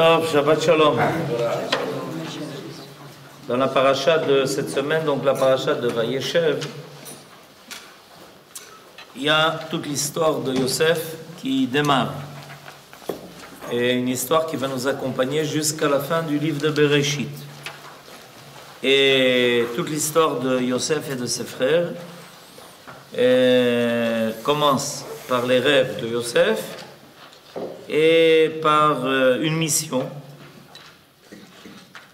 Tov, Shabbat Shalom. Dans la paracha de cette semaine, donc la paracha de Vayeshev, il y a toute l'histoire de Yosef qui démarre. Et une histoire qui va nous accompagner jusqu'à la fin du livre de Bereshit. Et toute l'histoire de Yosef et de ses frères commence par les rêves de Yosef et par une mission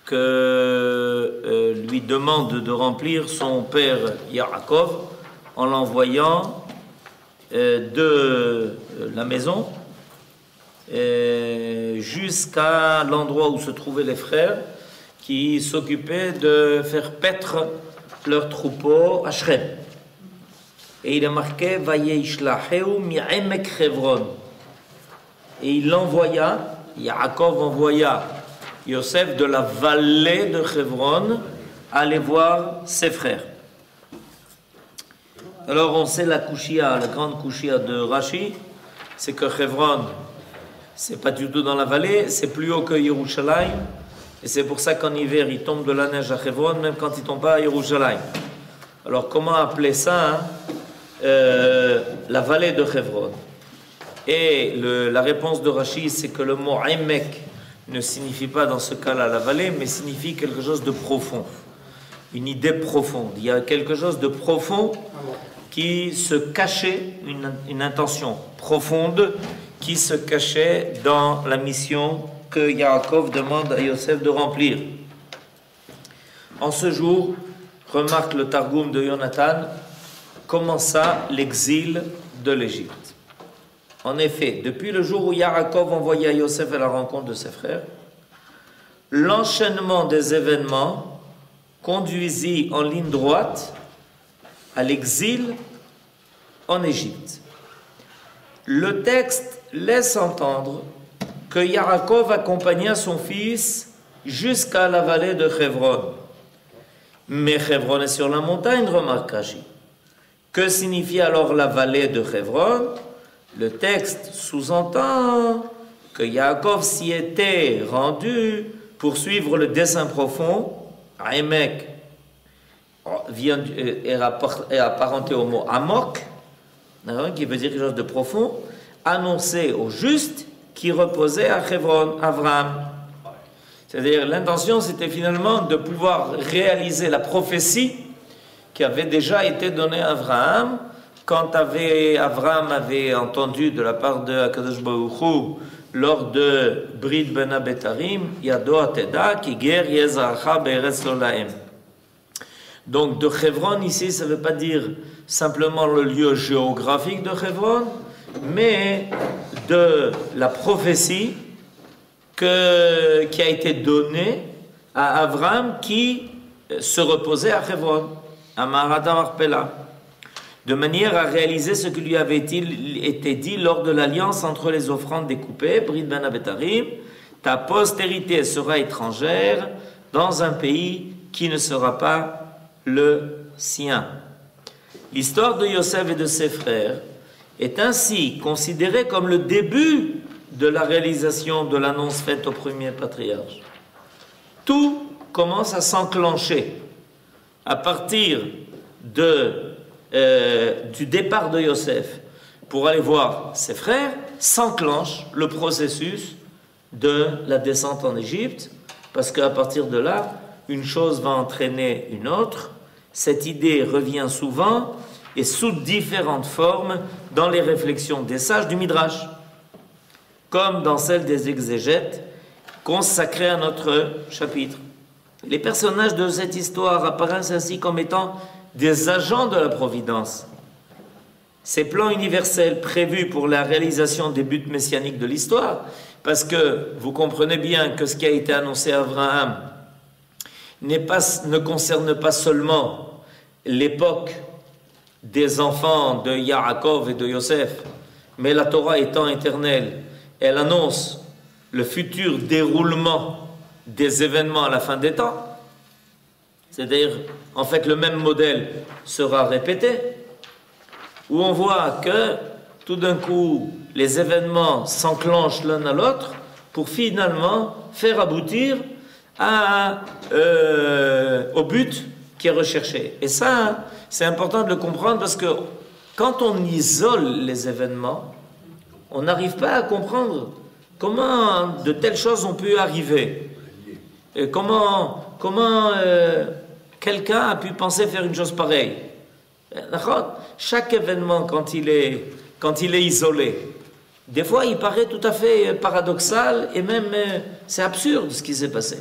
que lui demande de remplir son père Yaakov en l'envoyant de la maison jusqu'à l'endroit où se trouvaient les frères qui s'occupaient de faire paître leurs troupeaux à Shrem. Et il est marqué Vayishlaheu mi'emek Chevron. Et il l'envoya, Yaakov envoya Yosef de la vallée de Chevron aller voir ses frères. Alors on sait la Kushia, la grande Kushia de Rashi, c'est que Chevron, c'est pas du tout dans la vallée, c'est plus haut que Yerushalayim, et c'est pour ça qu'en hiver il tombe de la neige à Chevron, même quand il tombe pas à Yerushalayim. Alors comment appeler ça la vallée de Chevron? Et la réponse de Rashi, c'est que le mot Emek ne signifie pas dans ce cas-là la vallée, mais signifie quelque chose de profond, une idée profonde. Il y a quelque chose de profond qui se cachait, une intention profonde qui se cachait dans la mission que Yaakov demande à Yosef de remplir. En ce jour, remarque le Targum de Yonatan, commença l'exil de l'Égypte. En effet, depuis le jour où Yaakov envoya Yosef à la rencontre de ses frères, l'enchaînement des événements conduisit en ligne droite à l'exil en Égypte. Le texte laisse entendre que Yaakov accompagna son fils jusqu'à la vallée de Chevron. Mais Chevron est sur la montagne, remarque Rashi. Que signifie alors la vallée de Chevron? Le texte sous-entend que Yaakov s'y était rendu pour suivre le dessein profond. Emek est apparenté au mot Amok, qui veut dire quelque chose de profond, annoncé au juste qui reposait à Chevron, Abraham. C'est-à-dire l'intention c'était finalement de pouvoir réaliser la prophétie qui avait déjà été donnée à Abraham quand Abraham avait entendu de la part de Akadosh Baruch Hu lors de Brit Ben Abetarim, Yado Ateda, ki ger yezacha be'eretz lo lahem. Donc de Chevron ici, ça ne veut pas dire simplement le lieu géographique de Chevron, mais de la prophétie qui a été donnée à Abraham qui se reposait à Chevron, à Marat Marpella, de manière à réaliser ce qui lui avait été dit lors de l'alliance entre les offrandes découpées, Brit Ben Abetarim, ta postérité sera étrangère dans un pays qui ne sera pas le sien. L'histoire de Yosef et de ses frères est ainsi considérée comme le début de la réalisation de l'annonce faite au premier patriarche. Tout commence à s'enclencher à partir du départ de Yosef pour aller voir ses frères, s'enclenche le processus de la descente en Égypte, parce qu'à partir de là, une chose va entraîner une autre. Cette idée revient souvent et sous différentes formes dans les réflexions des sages du Midrash, comme dans celles des exégètes consacrées à notre chapitre. Les personnages de cette histoire apparaissent ainsi comme étant des agents de la providence. Ces plans universels prévus pour la réalisation des buts messianiques de l'histoire, parce que vous comprenez bien que ce qui a été annoncé à Abraham ne concerne pas seulement l'époque des enfants de Yaakov et de Yosef, mais la Torah étant éternelle, elle annonce le futur déroulement des événements à la fin des temps. C'est-à-dire, en fait, le même modèle sera répété, où on voit que tout d'un coup, les événements s'enclenchent l'un à l'autre pour finalement faire aboutir au but qui est recherché. Et ça, c'est important de le comprendre parce que quand on isole les événements, on n'arrive pas à comprendre comment de telles choses ont pu arriver. Et comment quelqu'un a pu penser faire une chose pareille. Chaque événement, quand il est isolé, des fois il paraît tout à fait paradoxal et même c'est absurde ce qui s'est passé.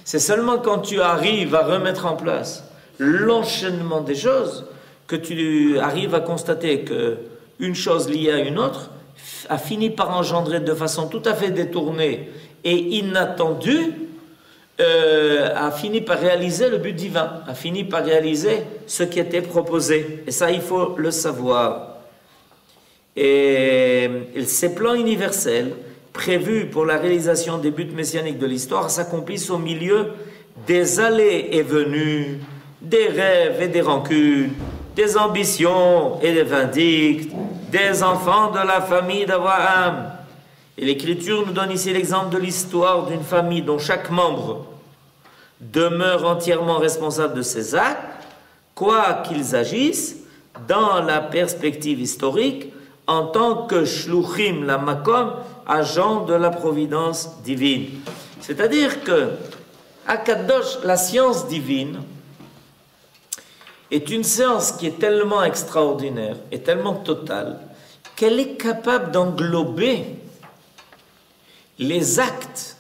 C'est seulement quand tu arrives à remettre en place l'enchaînement des choses que tu arrives à constater qu'une chose liée à une autre a fini par engendrer de façon tout à fait détournée et inattendue, a fini par réaliser le but divin, a fini par réaliser ce qui était proposé. Et ça, il faut le savoir. Et ces plans universels, prévus pour la réalisation des buts messianiques de l'histoire, s'accomplissent au milieu des allées et venues, des rêves et des rancunes, des ambitions et des vindictes, des enfants de la famille d'Abraham. Et l'Écriture nous donne ici l'exemple de l'histoire d'une famille dont chaque membre demeure entièrement responsable de ses actes, quoi qu'ils agissent, dans la perspective historique, en tant que shluchim la makom, agent de la providence divine. C'est-à-dire que Akadosh, la science divine, est une science qui est tellement extraordinaire et tellement totale qu'elle est capable d'englober les actes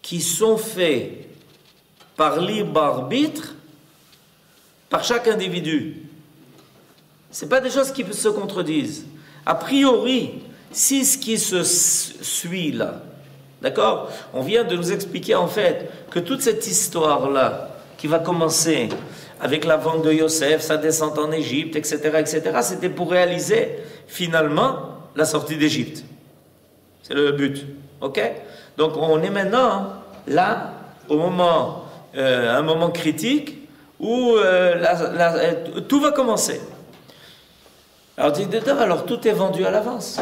qui sont faits par libre arbitre par chaque individu. Ce n'est pas des choses qui se contredisent. A priori, si ce qui se suit là, d'accord, on vient de nous expliquer en fait que toute cette histoire-là, qui va commencer avec la vente de Yosef, sa descente en Égypte, etc., c'était pour réaliser finalement la sortie d'Égypte. C'est le but. Ok? Donc on est maintenant là, au moment, un moment critique où tout va commencer. Alors tout est vendu à l'avance.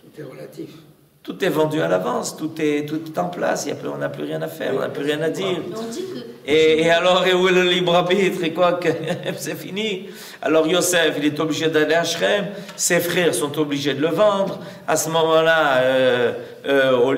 Tout est relatif. Tout est vendu à l'avance, tout est en place, on n'a plus rien à faire, on n'a plus rien à dire. Et alors, et où est le libre arbitre? Et quoi que c'est fini. Alors Yosef, il est obligé d'aller à Shrem, ses frères sont obligés de le vendre. À ce moment-là,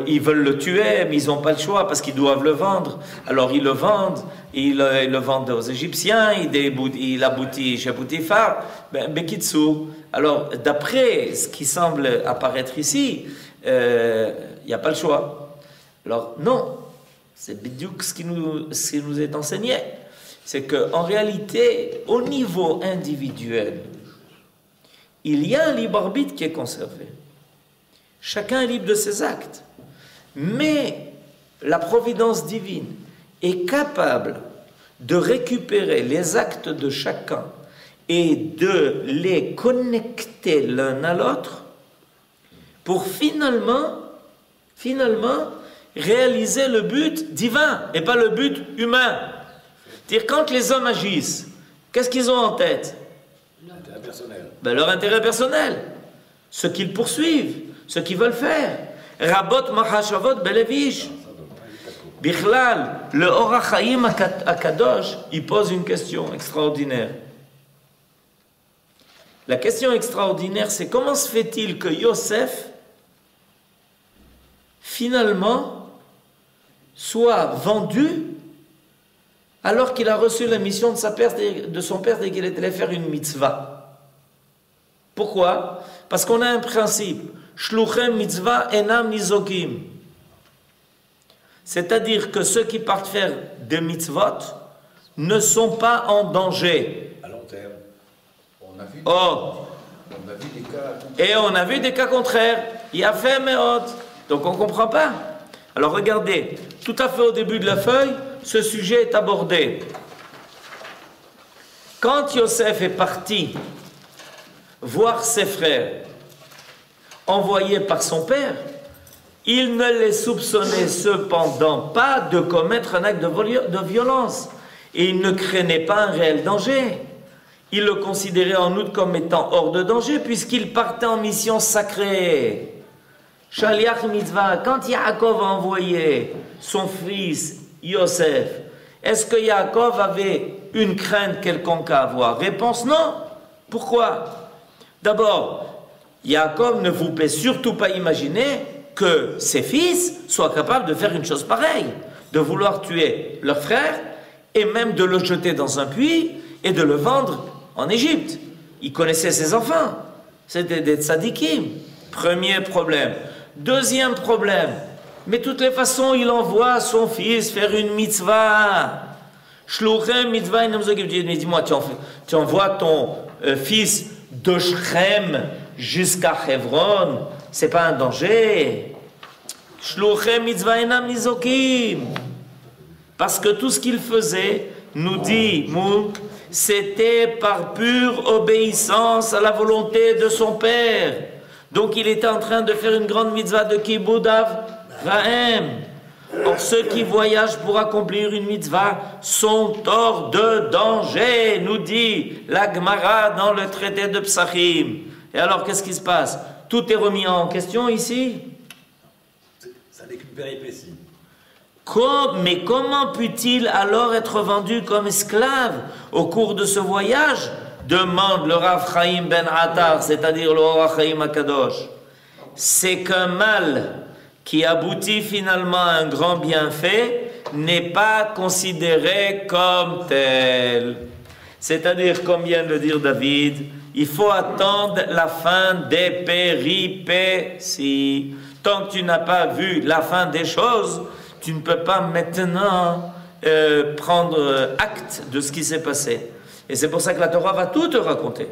ils veulent le tuer, mais ils n'ont pas le choix parce qu'ils doivent le vendre. Alors ils le vendent, ils le vendent aux Égyptiens, il aboutit chez Poutifar. Bekitsu. Alors, d'après ce qui semble apparaître ici, il n'y a pas le choix. Alors non, c'est bidiouk ce qui nous est enseigné. C'est qu'en réalité, au niveau individuel, il y a un libre arbitre qui est conservé. Chacun est libre de ses actes. Mais la providence divine est capable de récupérer les actes de chacun et de les connecter l'un à l'autre pour finalement réaliser le but divin et pas le but humain. C'est-à-dire, quand les hommes agissent, qu'est-ce qu'ils ont en tête? L'intérêt personnel. Leur intérêt personnel, ce qu'ils poursuivent, ce qu'ils veulent faire. Rabot machashavot belevish. Bichlal, le Orach Chaim Akadosh, il pose une question extraordinaire. La question extraordinaire, c'est comment se fait-il que Yosef finalement soit vendu alors qu'il a reçu la mission de son père dès qu'il était allé faire une mitzvah. Pourquoi? Parce qu'on a un principe, shluchem mitzvah enam nizokim, c'est-à-dire que ceux qui partent faire des mitzvot ne sont pas en danger. À long terme. On a vu des cas. Et on a vu des cas contraires. Il y a fait meot. Donc on ne comprend pas. Alors regardez, tout à fait au début de la feuille, ce sujet est abordé. Quand Yosef est parti voir ses frères, envoyés par son père, il ne les soupçonnait cependant pas de commettre un acte de violence. Et il ne craignait pas un réel danger. Il le considérait en outre comme étant hors de danger, puisqu'il partait en mission sacrée. Shaliach mitzvah, quand Yaakov a envoyé son fils Yosef, est-ce que Yaakov avait une crainte quelconque à avoir? Réponse non. Pourquoi? D'abord, Yaakov ne vous peut surtout pas imaginer que ses fils soient capables de faire une chose pareille, de vouloir tuer leur frère et même de le jeter dans un puits et de le vendre en Égypte. Il connaissait ses enfants. C'était des tzadikim. Premier problème. Deuxième problème. Mais de toutes les façons, il envoie son fils faire une mitzvah. Shluchem mitzvah, dis-moi, tu envoies ton fils de Shrem jusqu'à Hebron, c'est pas un danger. Shluchem mitzvah enam nizokim. Parce que tout ce qu'il faisait, nous dit Mouk, c'était par pure obéissance à la volonté de son père. Donc il était en train de faire une grande mitzvah de Kibboud Avraim. Or ceux qui voyagent pour accomplir une mitzvah sont hors de danger, nous dit la Gemara dans le traité de Psachim. Et alors qu'est-ce qui se passe? Tout est remis en question ici? Ça n'est qu'une péripétie. Mais comment peut-il alors être vendu comme esclave au cours de ce voyage? Demande le Rav Chaim ben Attar, c'est-à-dire le Or HaChaim HaKadosh. C'est qu'un mal qui aboutit finalement à un grand bienfait n'est pas considéré comme tel. C'est-à-dire, comme vient de le dire David, il faut attendre la fin des péripéties. Tant que tu n'as pas vu la fin des choses, tu ne peux pas maintenant prendre acte de ce qui s'est passé. Et c'est pour ça que la Torah va tout te raconter.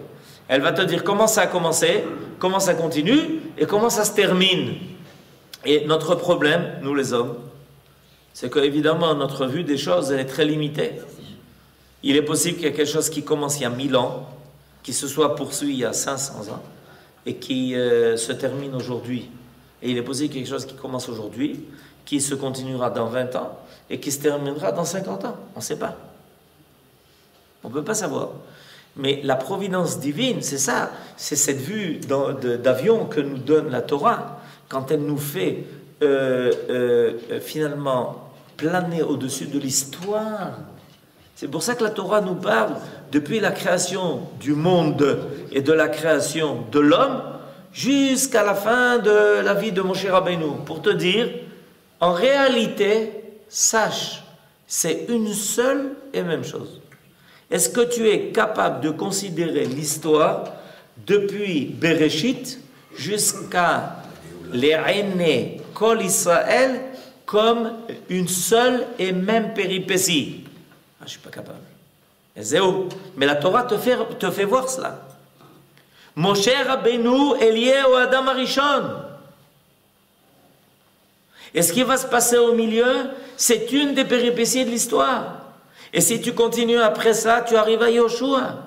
Elle va te dire comment ça a commencé, comment ça continue et comment ça se termine. Et notre problème, nous les hommes, c'est qu'évidemment notre vue des choses elle est très limitée. Il est possible qu'il y ait quelque chose qui commence il y a 1000 ans, qui se soit poursuivi il y a 500 ans et qui se termine aujourd'hui. Et il est possible qu'il y ait quelque chose qui commence aujourd'hui, qui se continuera dans 20 ans et qui se terminera dans 50 ans. On ne sait pas. On ne peut pas savoir. Mais la providence divine, c'est ça. C'est cette vue d'avion que nous donne la Torah quand elle nous fait finalement planer au-dessus de l'histoire. C'est pour ça que la Torah nous parle depuis la création du monde et de la création de l'homme jusqu'à la fin de la vie de Moshe Rabbeinu. Pour te dire, en réalité, sache, c'est une seule et même chose. Est-ce que tu es capable de considérer l'histoire depuis Bereshit jusqu'à l'E'ene Kol Israël comme une seule et même péripétie? Je ne suis pas capable. Mais la Torah te fait voir cela. Moshe Rabbeinu Elié au Adam Arishon. Et ce qui va se passer au milieu, c'est une des péripéties de l'histoire. Et si tu continues après ça, tu arrives à Yoshua.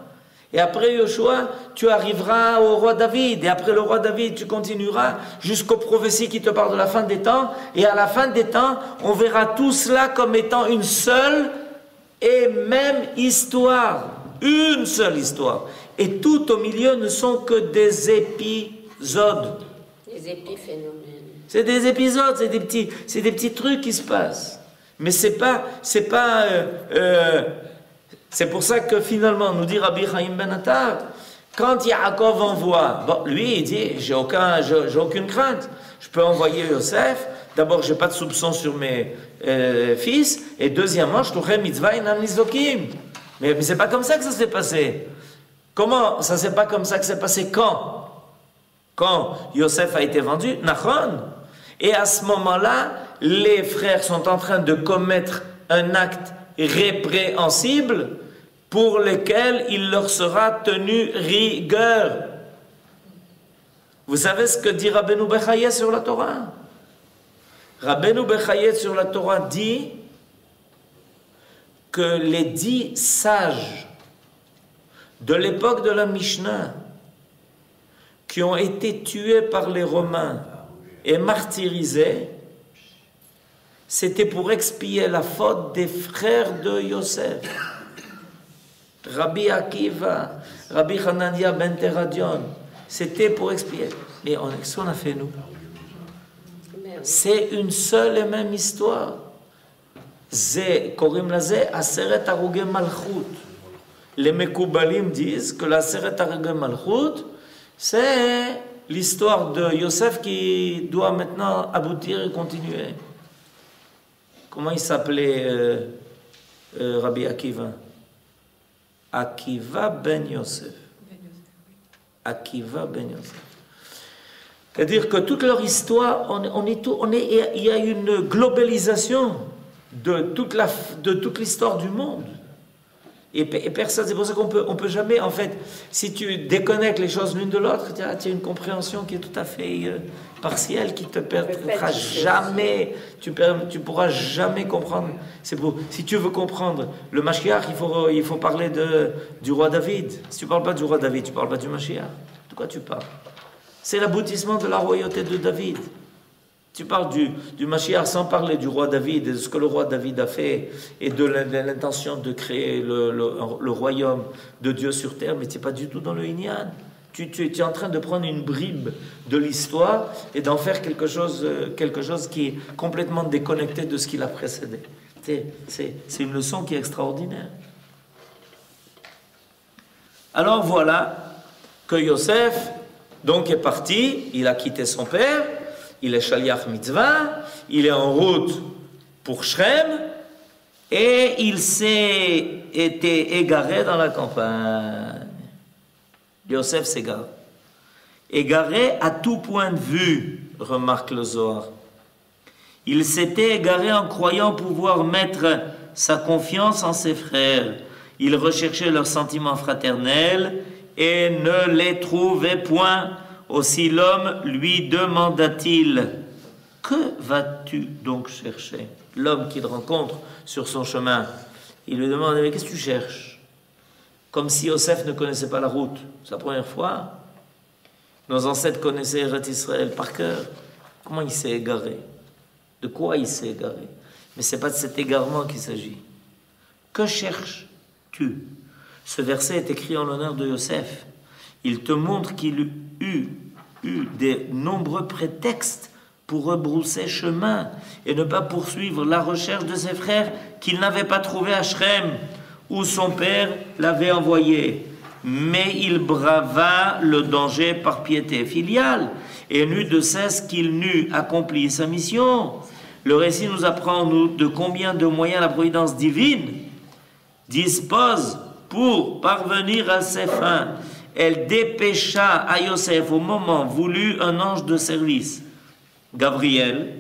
Et après Yoshua, tu arriveras au roi David. Et après le roi David, tu continueras jusqu'aux prophéties qui te parlent de la fin des temps. Et à la fin des temps, on verra tout cela comme étant une seule et même histoire. Une seule histoire. Et tout au milieu ne sont que des épisodes. Des épiphénomènes. C'est des épisodes, c'est des petits trucs qui se passent. Mais c'est pour ça que finalement, nous dit Rabbi Chaim ben Attar, quand Yaakov envoie, lui il dit, j'ai aucune crainte, je peux envoyer Yosef, d'abord j'ai pas de soupçon sur mes fils, et deuxièmement, je toucherai mitzvah inam nizokim. Mais c'est pas comme ça que ça s'est passé. Comment ça c'est pas comme ça que c'est passé? Quand Yosef a été vendu, Nachon. Et à ce moment-là, les frères sont en train de commettre un acte répréhensible pour lequel il leur sera tenu rigueur. Vous savez ce que dit Rabbeinu Bechayet sur la Torah? Rabbeinu Bechayet sur la Torah dit que les 10 sages de l'époque de la Mishnah qui ont été tués par les Romains et martyrisés, c'était pour expier la faute des frères de Yosef. Rabbi Akiva, Rabbi Hanania ben Teradion, c'était pour expier. Mais qu'est-ce qu'on a fait nous? C'est une seule et même histoire. Korim laze Aseret Harugei Malchut. Les Mekoubalim disent que la Aseret Harugei Malchut, c'est l'histoire de Yosef qui doit maintenant aboutir et continuer. Comment il s'appelait Rabbi Akiva? Akiva ben Yosef. Akiva ben Yosef. C'est-à-dire que toute leur histoire, il y a une globalisation de toute l'histoire du monde. Et personne, c'est pour ça qu'on peut jamais, en fait, si tu déconnectes les choses l'une de l'autre, tu as une compréhension qui est tout à fait partielle, qui te permettra jamais, tu pourras jamais comprendre. Si tu veux comprendre le Mashiach, il faut parler du roi David. Si tu ne parles pas du roi David, tu ne parles pas du Mashiach. De quoi tu parles? C'est l'aboutissement de la royauté de David. Tu parles du Mashiach sans parler du roi David et de ce que le roi David a fait et de l'intention de créer le royaume de Dieu sur terre, mais tu n'es pas du tout dans le Inyan. Tu es en train de prendre une bribe de l'histoire et d'en faire quelque chose qui est complètement déconnecté de ce qui l'a précédé. C'est une leçon qui est extraordinaire. Alors voilà que Yosef donc est parti, il a quitté son père. Il est Shaliach Mitzvah, il est en route pour Shrem, et il s'est été égaré dans la campagne. Yosef s'égare. Égaré à tout point de vue, remarque le Zohar. Il s'était égaré en croyant pouvoir mettre sa confiance en ses frères. Il recherchait leurs sentiments fraternels et ne les trouvait point. Aussi l'homme lui demanda-t-il, « Que vas-tu donc chercher ?» L'homme qu'il rencontre sur son chemin, il lui demande, « Mais qu'est-ce que tu cherches ?» Comme si Yosef ne connaissait pas la route. C'est la première fois. Nos ancêtres connaissaient Eretz Israël par cœur. Comment il s'est égaré? De quoi il s'est égaré? Mais ce n'est pas de cet égarement qu'il s'agit. Que cherches-tu? Ce verset est écrit en l'honneur de Yosef. Il te montre qu'il eut des nombreux prétextes pour rebrousser chemin et ne pas poursuivre la recherche de ses frères qu'il n'avait pas trouvé à Shrem, où son père l'avait envoyé. Mais il brava le danger par piété filiale et n'eut de cesse qu'il n'eût accompli sa mission. Le récit nous apprend de combien de moyens la providence divine dispose pour parvenir à ses fins. Elle dépêcha à Yosef au moment voulu un ange de service, Gabriel,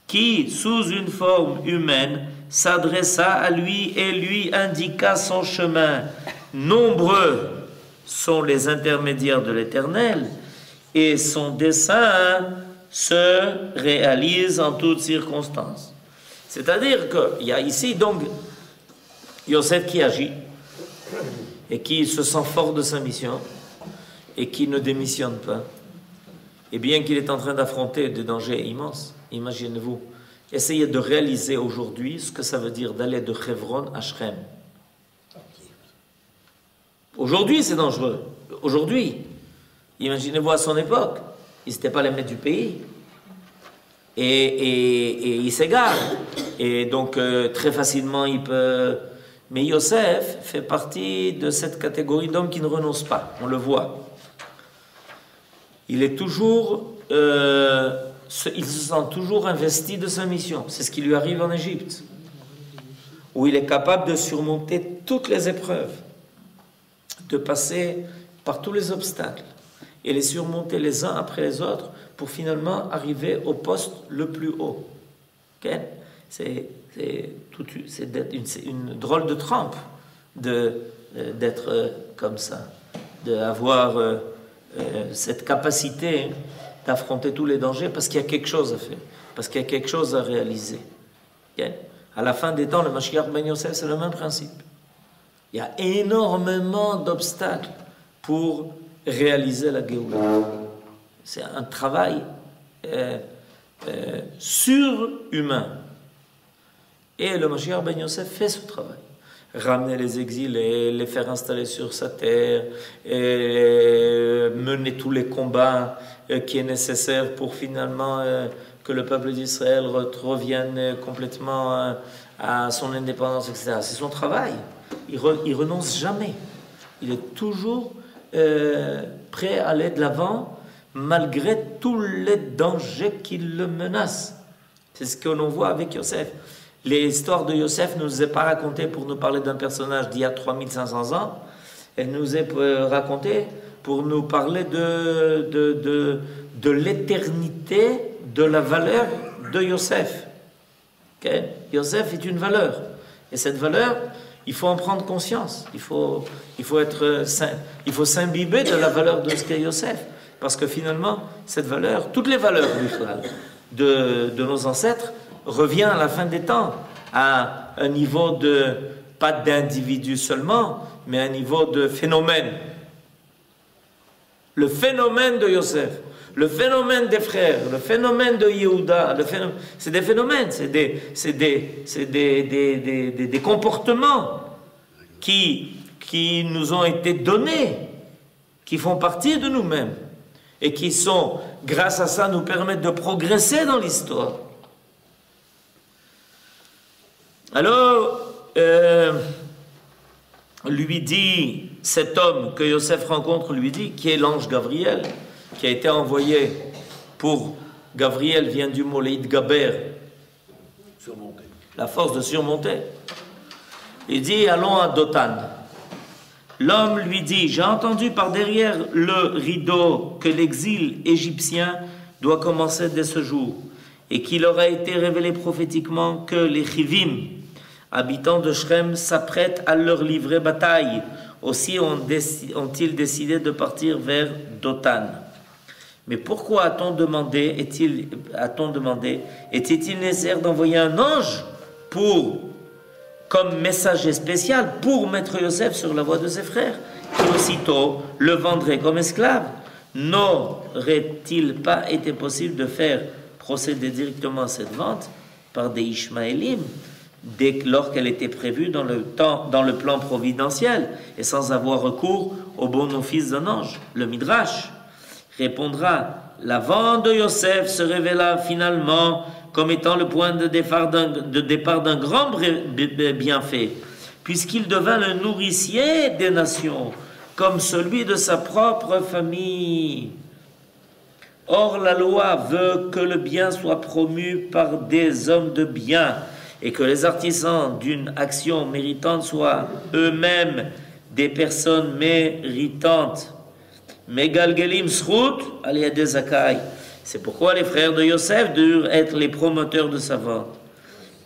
qui, sous une forme humaine, s'adressa à lui et lui indiqua son chemin. Nombreux sont les intermédiaires de l'Éternel, et son dessein se réalise en toutes circonstances. C'est-à-dire qu'il y a ici donc Yosef qui agit, et qui se sent fort de sa mission, et qui ne démissionne pas. Et bien qu'il est en train d'affronter des dangers immenses, imaginez-vous, essayez de réaliser aujourd'hui ce que ça veut dire d'aller de Hebron à Shrem. Aujourd'hui, c'est dangereux. Aujourd'hui, imaginez-vous à son époque, ils n'étaient pas les maîtres du pays. Et il s'égare. Et donc, très facilement, il peut... Mais Yosef fait partie de cette catégorie d'hommes qui ne renoncent pas. On le voit. Il est toujours... il se sent toujours investi de sa mission. C'est ce qui lui arrive en Égypte, où il est capable de surmonter toutes les épreuves, de passer par tous les obstacles, et les surmonter les uns après les autres, pour finalement arriver au poste le plus haut. Okay? C'est une drôle de trempe d'être comme ça, d'avoir cette capacité d'affronter tous les dangers, parce qu'il y a quelque chose à faire, parce qu'il y a quelque chose à réaliser. Okay? À la fin des temps, le Mashiach ben Yosef, c'est le même principe. Il y a énormément d'obstacles pour réaliser la Géoula. C'est un travail surhumain. Et le Mashiach ben Yosef fait ce travail. Ramener les exilés, les faire installer sur sa terre, et mener tous les combats qui est nécessaire pour finalement que le peuple d'Israël revienne complètement à son indépendance, etc. C'est son travail. Il renonce jamais. Il est toujours prêt à aller de l'avant, malgré tous les dangers qui le menacent. C'est ce que l'on voit avec Yosef. L'histoire de Yosef ne nous est pas racontée pour nous parler d'un personnage d'il y a 3500 ans. Elle nous est racontée pour nous parler de l'éternité de la valeur de Yosef. Okay? Yosef est une valeur. Et cette valeur, il faut en prendre conscience. Il faut s'imbiber de la valeur de ce qu'est Yosef. Parce que finalement, cette valeur, toutes les valeurs de nos ancêtres, revient à la fin des temps à un niveau de, pas d'individu seulement, mais à un niveau de phénomène. Le phénomène de Yosef, le phénomène des frères, le phénomène de Yehuda, c'est des phénomènes, c'est des comportements qui nous ont été donnés, qui font partie de nous-mêmes et qui sont, grâce à ça, nous permettent de progresser dans l'histoire. Alors, lui dit, cet homme que Yosef rencontre, lui dit, qui est l'ange Gabriel, qui a été envoyé pour, Gabriel vient du mot Leitgaber, Surmonter. La force de surmonter. Il dit, allons à Dothan. L'homme lui dit, j'ai entendu par derrière le rideau que l'exil égyptien doit commencer dès ce jour, et qu'il aura été révélé prophétiquement que les Chivim, habitants de Shrem, s'apprêtent à leur livrer bataille. Aussi ont-ils décidé de partir vers Dothan. Mais pourquoi a-t-on demandé, était-il nécessaire d'envoyer un ange comme messager spécial pour mettre Yosef sur la voie de ses frères, qui aussitôt le vendraient comme esclave? N'aurait-il pas été possible de faire procéder directement à cette vente par des Ishmaélim, lors qu'elle était prévue dans le plan providentiel, et sans avoir recours au bon office d'un ange? Le Midrash répondra, la vente de Yosef se révéla finalement comme étant le point de départ d'un grand bienfait, puisqu'il devint le nourricier des nations, comme celui de sa propre famille. Or, la loi veut que le bien soit promu par des hommes de bien, et que les artisans d'une action méritante soient eux-mêmes des personnes méritantes. Megalgelim Srut aliade Zakai. C'est pourquoi les frères de Yosef durent être les promoteurs de sa vente,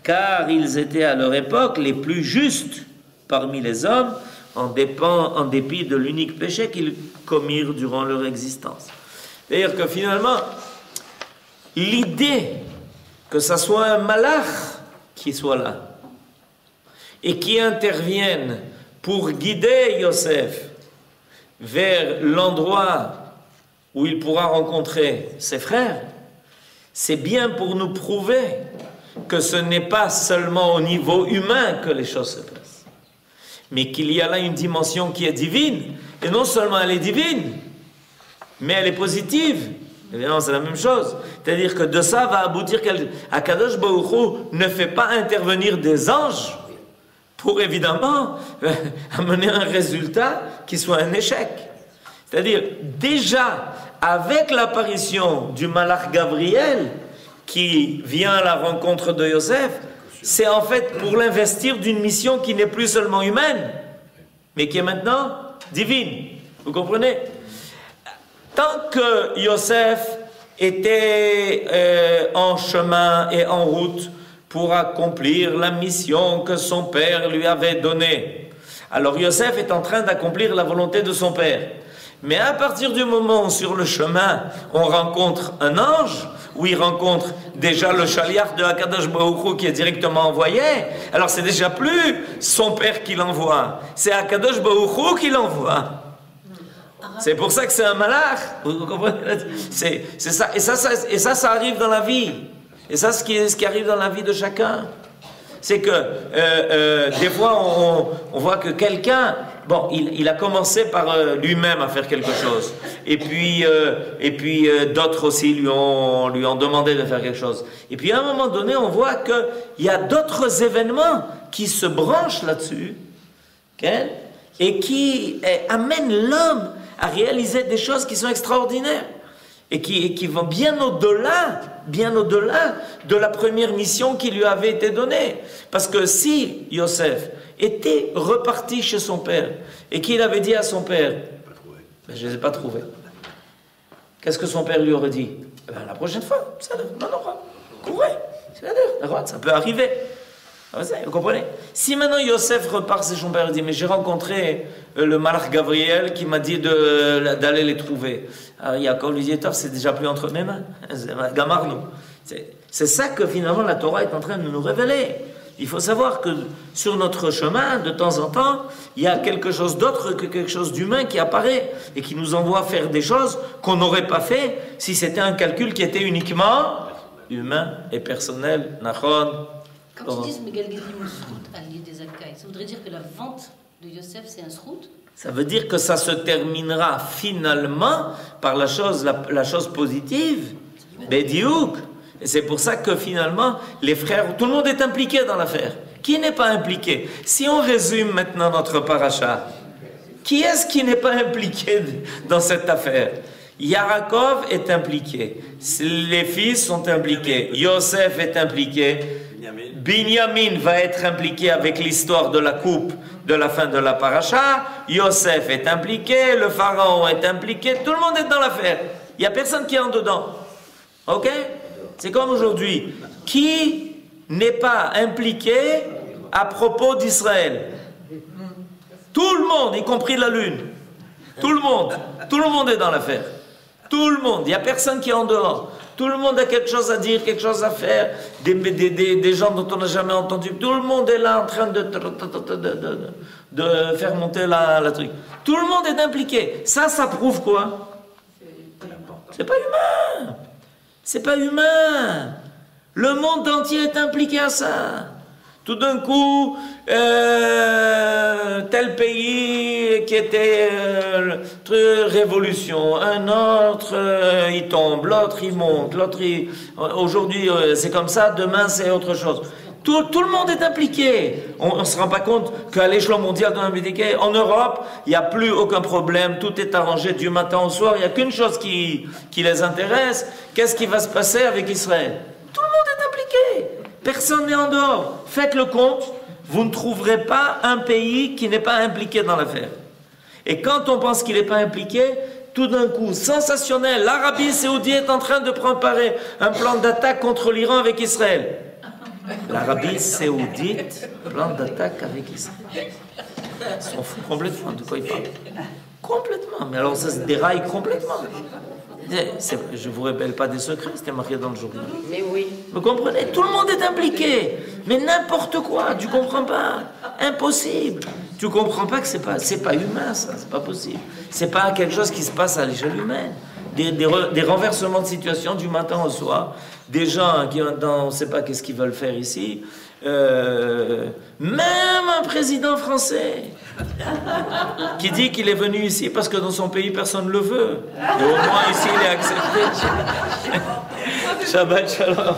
car ils étaient à leur époque les plus justes parmi les hommes, en dépit de l'unique péché qu'ils commirent durant leur existence. C'est-à-dire que finalement, l'idée que ça soit un malach qui soit là et qui intervienne pour guider Yosef vers l'endroit où il pourra rencontrer ses frères, c'est bien pour nous prouver que ce n'est pas seulement au niveau humain que les choses se passent, mais qu'il y a là une dimension qui est divine, et non seulement elle est divine, mais elle est positive. Évidemment, c'est la même chose. C'est-à-dire que de ça va aboutir qu'Akadosh Baruch Hu ne fait pas intervenir des anges pour évidemment amener un résultat qui soit un échec. C'est-à-dire, déjà, avec l'apparition du Malach Gabriel qui vient à la rencontre de Yosef, c'est en fait pour l'investir d'une mission qui n'est plus seulement humaine, mais qui est maintenant divine. Vous comprenez? Tant que Yosef était en chemin et en route pour accomplir la mission que son père lui avait donnée, alors Yosef est en train d'accomplir la volonté de son père. Mais à partir du moment où sur le chemin on rencontre un ange, où il rencontre déjà le chaliach de Akadosh Baruch Hu qui est directement envoyé, alors c'est déjà plus son père qui l'envoie, c'est Akadosh Baruch Hu qui l'envoie. C'est pour ça que c'est un malach. Vous comprenez? C'est ça. Et ça arrive dans la vie. Et ça, ce qui arrive dans la vie de chacun. C'est que des fois, on voit que quelqu'un, bon, il a commencé par lui-même à faire quelque chose. Et puis d'autres aussi lui ont demandé de faire quelque chose. Et puis à un moment donné, on voit qu'il y a d'autres événements qui se branchent là-dessus, okay, et qui amènent l'homme à réaliser des choses qui sont extraordinaires. Et qui vont bien au-delà de la première mission qui lui avait été donnée. Parce que si Yosef était reparti chez son père et qu'il avait dit à son père, ben, je ne les ai pas trouvés, qu'est-ce que son père lui aurait dit? Ben, la prochaine fois, ça courez, ça peut arriver. Vous comprenez? Si maintenant Yosef repart chez son père et dit, mais j'ai rencontré le malach Gabriel qui m'a dit d'aller les trouver. Alors Yaakov lui dit, c'est déjà plus entre mes mains. Gamarnou. C'est ça que finalement la Torah est en train de nous révéler. Il faut savoir que sur notre chemin, de temps en temps, il y a quelque chose d'autre que quelque chose d'humain qui apparaît et qui nous envoie faire des choses qu'on n'aurait pas fait si c'était un calcul qui était uniquement humain et personnel. Nachon. Quand ils disent Megalgedim ou Srout à l'île des Akaï, ça voudrait dire que la vente de Yosef c'est un Srout? Ça veut dire que ça se terminera finalement par la chose positive, Bédiouk. Et c'est pour ça que finalement les frères, tout le monde est impliqué dans l'affaire. Qui n'est pas impliqué? Si on résume maintenant notre paracha, qui est-ce qui n'est pas impliqué dans cette affaire? Yaakov est impliqué, les fils sont impliqués, Yosef est impliqué, Binyamin va être impliqué avec l'histoire de la coupe de la fin de la paracha, Yosef est impliqué, le pharaon est impliqué, tout le monde est dans l'affaire, il n'y a personne qui est en dedans, ok? C'est comme aujourd'hui, qui n'est pas impliqué à propos d'Israël? Tout le monde, y compris la lune, tout le monde est dans l'affaire. Tout le monde, il n'y a personne qui est en dehors. Tout le monde a quelque chose à dire, quelque chose à faire. Des gens dont on n'a jamais entendu. Tout le monde est là en train de faire monter la truc. Tout le monde est impliqué. Ça prouve quoi? C'est pas humain. C'est pas humain. Le monde entier est impliqué à ça. Tout d'un coup, tel pays qui était révolution, un autre il tombe, l'autre il monte, aujourd'hui c'est comme ça, demain c'est autre chose. Tout le monde est impliqué. On ne se rend pas compte qu'à l'échelon mondial en Europe, il n'y a plus aucun problème, tout est arrangé du matin au soir, il n'y a qu'une chose qui les intéresse, qu'est-ce qui va se passer avec Israël? Tout le monde est impliqué. Personne n'est en dehors. Faites le compte, vous ne trouverez pas un pays qui n'est pas impliqué dans l'affaire. Et quand on pense qu'il n'est pas impliqué, tout d'un coup, sensationnel, l'Arabie Saoudite est en train de préparer un plan d'attaque contre l'Iran avec Israël. L'Arabie Saoudite, plan d'attaque avec Israël. Ils s'en foutent complètement de quoi ils parlent. Complètement. Mais alors ça se déraille complètement. Je ne vous révèle pas des secrets, c'était marqué dans le journal. Mais oui. Vous comprenez? Tout le monde est impliqué. Mais n'importe quoi, tu ne comprends pas. Impossible. Tu ne comprends pas que c'est pas humain, ça, c'est pas possible. C'est pas quelque chose qui se passe à l'échelle humaine. Des renversements de situation du matin au soir. Des gens qui on ne sait pas qu'est-ce qu'ils veulent faire ici. Même un président français qui dit qu'il est venu ici parce que dans son pays personne ne le veut. Et au moins ici il est accepté. Shabbat shalom.